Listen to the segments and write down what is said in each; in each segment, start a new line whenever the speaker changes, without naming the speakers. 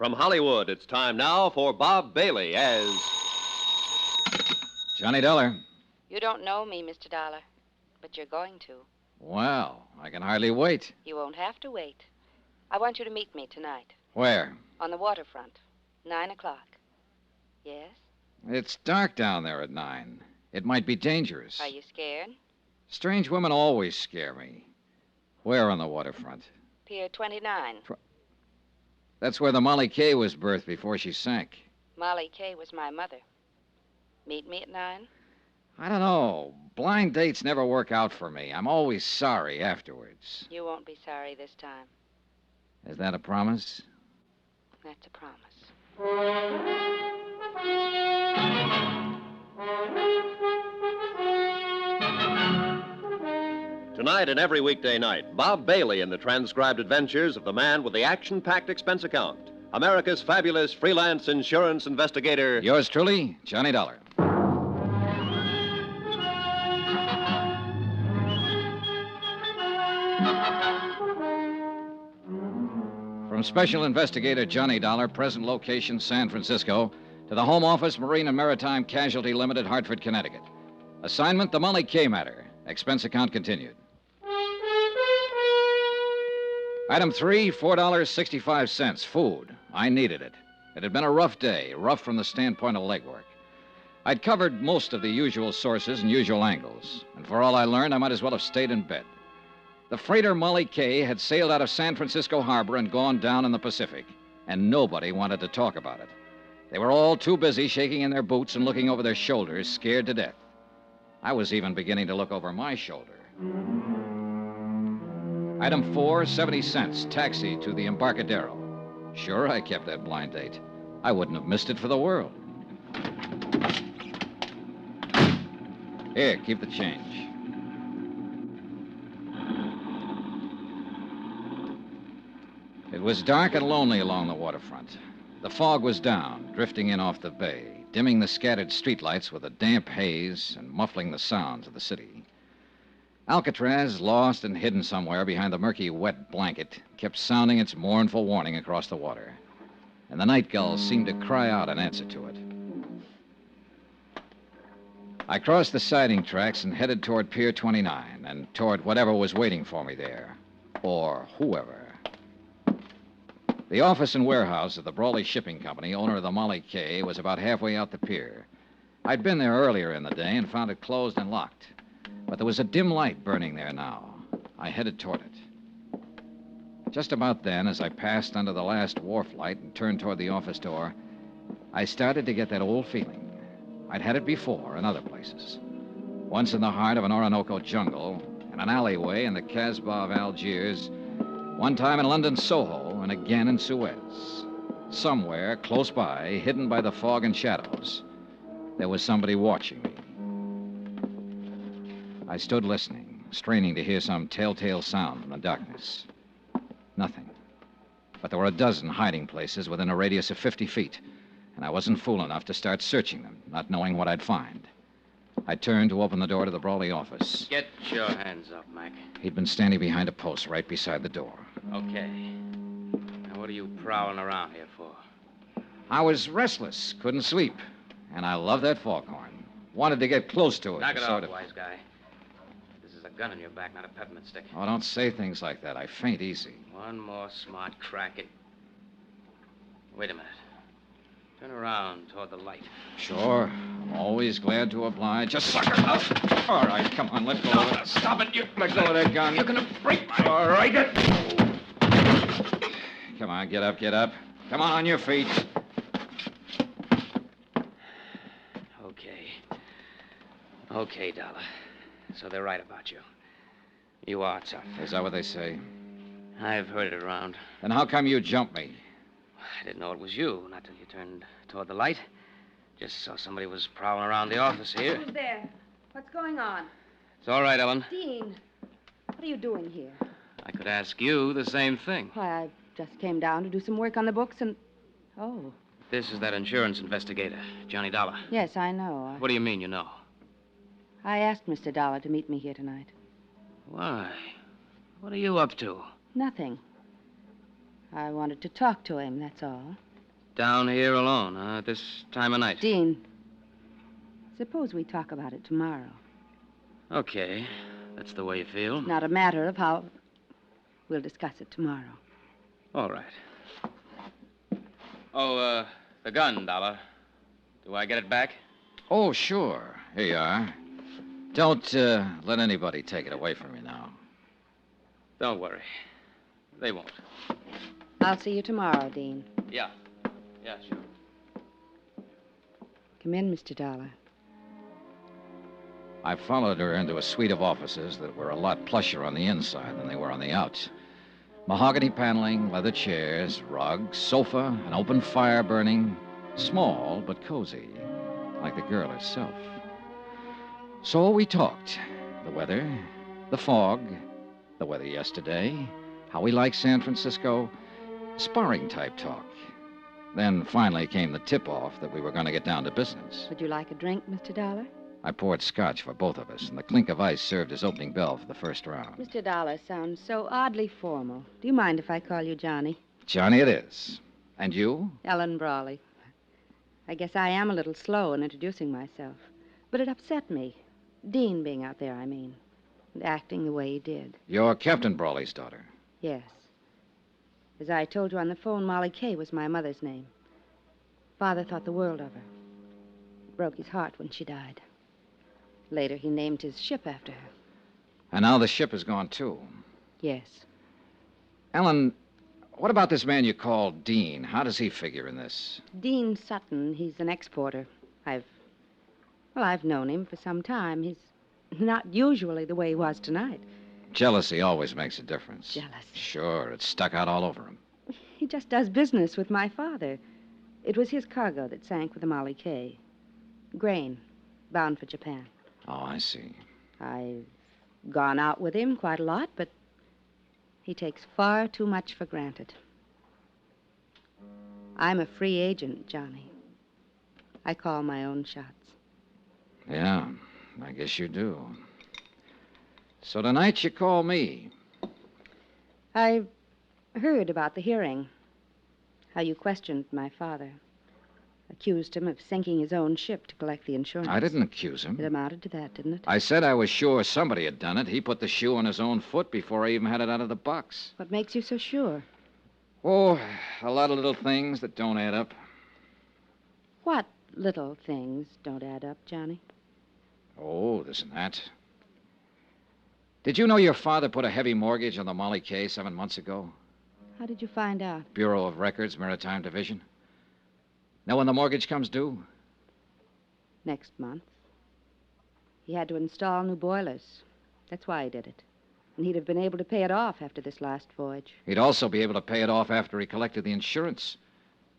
From Hollywood, it's time now for Bob Bailey as...
Johnny Dollar.
You don't know me, Mr. Dollar, but you're going to.
Well, I can hardly wait.
You won't have to wait. I want you to meet me tonight.
Where?
On the waterfront. 9 o'clock. Yes?
It's dark down there at 9. It might be dangerous.
Are you scared?
Strange women always scare me. Where on the waterfront?
Pier 29.
That's where the Molly Kay was birthed before she sank.
Molly Kay was my mother. Meet me at 9?
I don't know. Blind dates never work out for me. I'm always sorry afterwards.
You won't be sorry this time.
Is that a promise?
That's a promise.
Tonight and every weekday night, Bob Bailey in the transcribed adventures of the man with the action-packed expense account. America's fabulous freelance insurance investigator.
Yours truly, Johnny Dollar. From Special Investigator Johnny Dollar, present location San Francisco, to the Home Office, Marine and Maritime Casualty Limited, Hartford, Connecticut. Assignment, the Molly Kay matter. Expense account continued. Item 3, $4.65. Food. I needed it. It had been a rough day, rough from the standpoint of legwork. I'd covered most of the usual sources and usual angles, and for all I learned, I might as well have stayed in bed. The freighter Molly Kay had sailed out of San Francisco Harbor and gone down in the Pacific, and nobody wanted to talk about it. They were all too busy shaking in their boots and looking over their shoulders, scared to death. I was even beginning to look over my shoulder. Item 4, 70 cents, taxi to the Embarcadero. Sure, I kept that blind date. I wouldn't have missed it for the world. Here, keep the change. It was dark and lonely along the waterfront. The fog was down, drifting in off the bay, dimming the scattered streetlights with a damp haze and muffling the sounds of the city. Alcatraz, lost and hidden somewhere behind the murky, wet blanket, kept sounding its mournful warning across the water. And the night gulls seemed to cry out in answer to it. I crossed the siding tracks and headed toward Pier 29 and toward whatever was waiting for me there. Or whoever. The office and warehouse of the Brawley Shipping Company, owner of the Molly Kay, was about halfway out the pier. I'd been there earlier in the day and found it closed and locked. But there was a dim light burning there now. I headed toward it. Just about then, as I passed under the last wharf light and turned toward the office door, I started to get that old feeling. I'd had it before in other places. Once in the heart of an Orinoco jungle, in an alleyway in the Casbah of Algiers, one time in London Soho, and again in Suez. Somewhere close by, hidden by the fog and shadows, there was somebody watching me. I stood listening, straining to hear some telltale sound from the darkness. Nothing. But there were a dozen hiding places within a radius of 50 feet, and I wasn't fool enough to start searching them, not knowing what I'd find. I turned to open the door to the Brawley office.
Get your hands up, Mac.
He'd been standing behind a post right beside the door.
Okay. Now, what are you prowling around here for?
I was restless, couldn't sleep, and I loved that foghorn. Wanted to get close to it.
Knock it off, wise guy. This is a gun in your back, not a peppermint stick.
Oh, don't say things like that. I faint easy.
One more smart crack at... Wait a minute. Turn around toward the light.
Sure. I'm always glad to oblige. Just sucker up. All right, come on, let go of it.
Stop it. You...
Let go of that gun.
You're gonna break my...
All right. Come on, get up, get up. Come on your feet.
Okay, Dollar. So they're right about you. You are tough.
Is that what they say?
I've heard it around.
Then how come you jumped me?
I didn't know it was you, not till you turned toward the light. Just saw somebody was prowling around the office here.
Who's there? What's going on?
It's all right, Ellen.
Dean, what are you doing here?
I could ask you the same thing.
Why, I just came down to do some work on the books and... Oh.
This is that insurance investigator, Johnny Dollar.
Yes, I know.
What do you mean you know?
I asked Mr. Dollar to meet me here tonight.
Why? What are you up to?
Nothing. I wanted to talk to him, that's all.
Down here alone, huh? At this time of night.
Dean, suppose we talk about it tomorrow.
Okay. That's the way you feel.
It's not a matter of how. We'll discuss it tomorrow.
All right. Oh, the gun, Dollar. Do I get it back?
Oh, sure. Here you are. Don't let anybody take it away from you now.
Don't worry. They won't.
I'll see you tomorrow, Dean.
Yeah. Yeah, sure.
Come in, Mr. Dollar.
I followed her into a suite of offices that were a lot plusher on the inside than they were on the outs. Mahogany paneling, leather chairs, rugs, sofa, an open fire burning. Small, but cozy, like the girl herself. So we talked. The weather, the fog, the weather yesterday, how we like San Francisco, sparring-type talk. Then finally came the tip-off that we were going to get down to business.
Would you like a drink, Mr. Dollar?
I poured scotch for both of us, and the clink of ice served as opening bell for the first round.
Mr. Dollar sounds so oddly formal. Do you mind if I call you Johnny?
Johnny it is. And you?
Ellen Brawley. I guess I am a little slow in introducing myself. But it upset me. Dean being out there, I mean. And acting the way he did.
You're Captain Brawley's daughter.
Yes. As I told you on the phone, Molly Kay was my mother's name. Father thought the world of her. It broke his heart when she died. Later, he named his ship after her.
And now the ship is gone, too.
Yes.
Ellen, what about this man you call Dean? How does he figure in this?
Dean Sutton, he's an exporter. I've known him for some time. He's not usually the way he was tonight.
Jealousy always makes a difference.
Jealousy.
Sure, it's stuck out all over him.
He just does business with my father. It was his cargo that sank with the Molly Kay. Grain, bound for Japan.
Oh, I see.
I've gone out with him quite a lot, but he takes far too much for granted. I'm a free agent, Johnny. I call my own shots.
Yeah, I guess you do. So tonight you call me.
I heard about the hearing. How you questioned my father. Accused him of sinking his own ship to collect the insurance.
I didn't accuse him.
It amounted to that, didn't it?
I said I was sure somebody had done it. He put the shoe on his own foot before I even had it out of the box.
What makes you so sure?
Oh, a lot of little things that don't add up.
What little things don't add up, Johnny?
Oh, this and that. Did you know your father put a heavy mortgage on the Molly Kay 7 months ago?
How did you find out?
Bureau of Records, Maritime Division. Know when the mortgage comes due?
Next month. He had to install new boilers. That's why he did it. And he'd have been able to pay it off after this last voyage.
He'd also be able to pay it off after he collected the insurance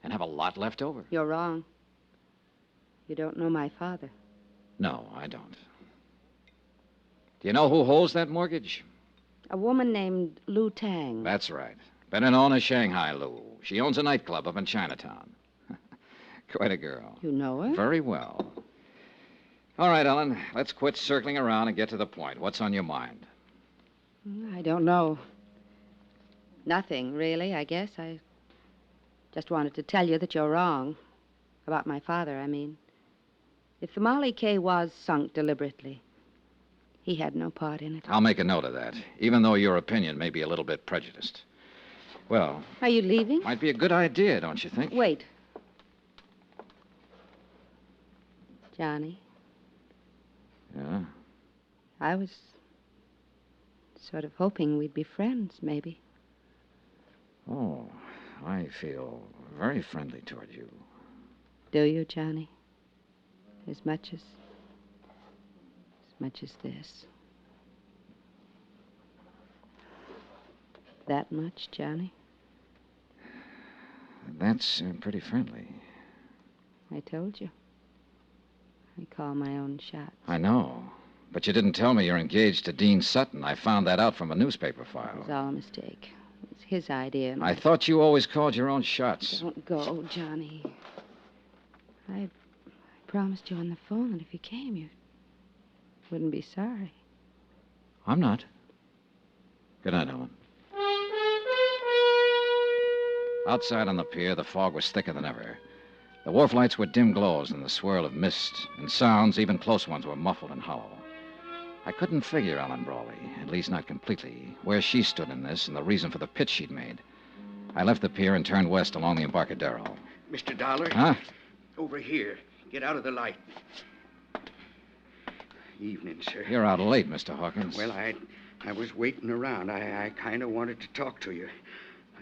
and have a lot left over.
You're wrong. You don't know my father.
No, I don't. Do you know who holds that mortgage?
A woman named Lu Tang.
That's right. Better known as Shanghai Lou. She owns a nightclub up in Chinatown. Quite a girl.
You know her?
Very well. All right, Ellen, let's quit circling around and get to the point. What's on your mind?
I don't know. Nothing, really, I guess. I just wanted to tell you that you're wrong. About my father, I mean. If the Molly Kay was sunk deliberately, he had no part in it.
I'll make a note of that, even though your opinion may be a little bit prejudiced. Well,
Are you leaving?
might be a good idea, don't you think?
Wait. Johnny,
Yeah?
I was sort of hoping we'd be friends, maybe.
Oh, I feel very friendly toward you.
Do you, Johnny? As much as this. That much, Johnny?
That's pretty friendly.
I told you. I call my own shots.
I know. But you didn't tell me you're engaged to Dean Sutton. I found that out from a newspaper
It
file.
was all a mistake. It was his idea. And
I thought you always called your own shots.
Don't go, Johnny. I promised you on the phone that if you came, you wouldn't be sorry.
I'm not. Good night, Ellen. Outside on the pier, the fog was thicker than ever. The wharf lights were dim glows in the swirl of mist, and sounds, even close ones, were muffled and hollow. I couldn't figure Ellen Brawley, at least not completely, where she stood in this and the reason for the pitch she'd made. I left the pier and turned west along the Embarcadero.
Mr. Dollar?
Huh?
Over here. Get out of the light. Evening, sir.
You're out late, Mr. Hawkins.
Well, I was waiting around. I kind of wanted to talk to you.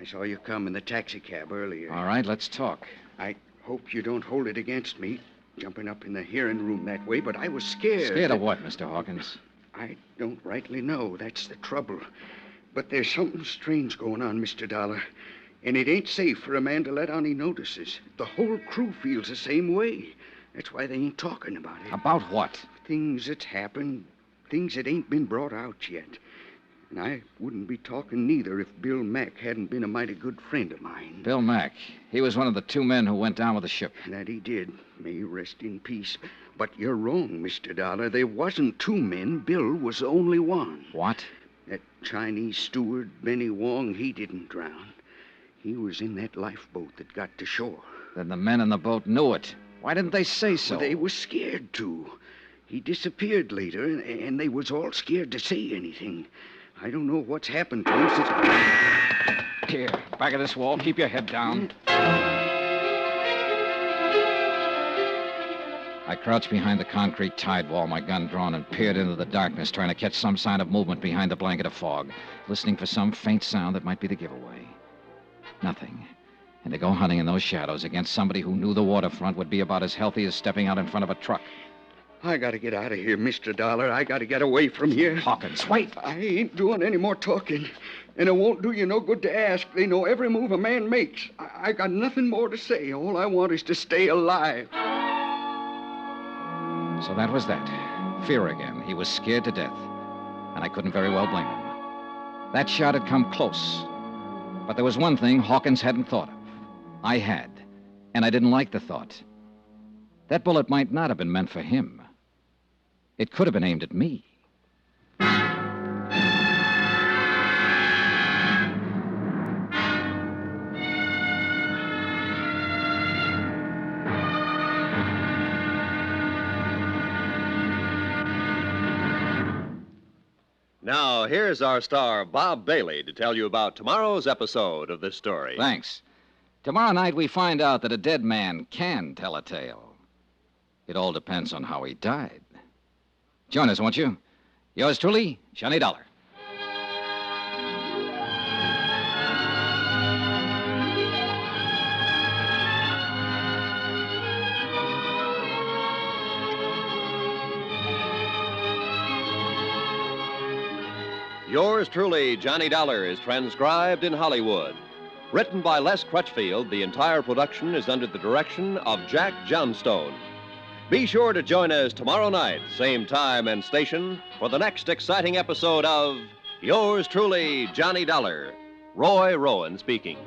I saw you come in the taxicab earlier.
All right, let's talk.
I hope you don't hold it against me, jumping up in the hearing room that way, but I was scared.
Scared of what, Mr. Hawkins?
I don't rightly know. That's the trouble. But there's something strange going on, Mr. Dollar. And it ain't safe for a man to let on he notices. The whole crew feels the same way. That's why they ain't talking about it.
About what?
Things that's happened, things that ain't been brought out yet. And I wouldn't be talking neither if Bill Mack hadn't been a mighty good friend of mine.
Bill Mack. He was one of the 2 men who went down with the ship.
That he did. May he rest in peace. But you're wrong, Mr. Dollar. There wasn't 2 men. Bill was the only one.
What?
That Chinese steward, Benny Wong, he didn't drown. He was in that lifeboat that got to shore.
Then the men in the boat knew it. Why didn't they say so?
Well, they was scared to. He disappeared later, and they was all scared to say anything. I don't know what's happened to him since...
Here, back of this wall. Keep your head down. I crouched behind the concrete tide wall, my gun drawn, and peered into the darkness, trying to catch some sign of movement behind the blanket of fog, listening for some faint sound that might be the giveaway. Nothing. And to go hunting in those shadows against somebody who knew the waterfront would be about as healthy as stepping out in front of a truck.
I gotta get out of here, Mr. Dollar. I gotta get away from here.
Hawkins, wait!
I ain't doing any more talking. And it won't do you no good to ask. They know every move a man makes. I got nothing more to say. All I want is to stay alive.
So that was that. Fear again. He was scared to death. And I couldn't very well blame him. That shot had come close. But there was one thing Hawkins hadn't thought of. I had. And I didn't like the thought. That bullet might not have been meant for him. It could have been aimed at me.
Now, here's our star, Bob Bailey, to tell you about tomorrow's episode of this story.
Thanks. Tomorrow night we find out that a dead man can tell a tale. It all depends on how he died. Join us, won't you? Yours truly, Johnny Dollar.
Yours truly, Johnny Dollar, is transcribed in Hollywood. Written by Les Crutchfield, the entire production is under the direction of Jack Johnstone. Be sure to join us tomorrow night, same time and station, for the next exciting episode of Yours truly, Johnny Dollar. Roy Rowan speaking.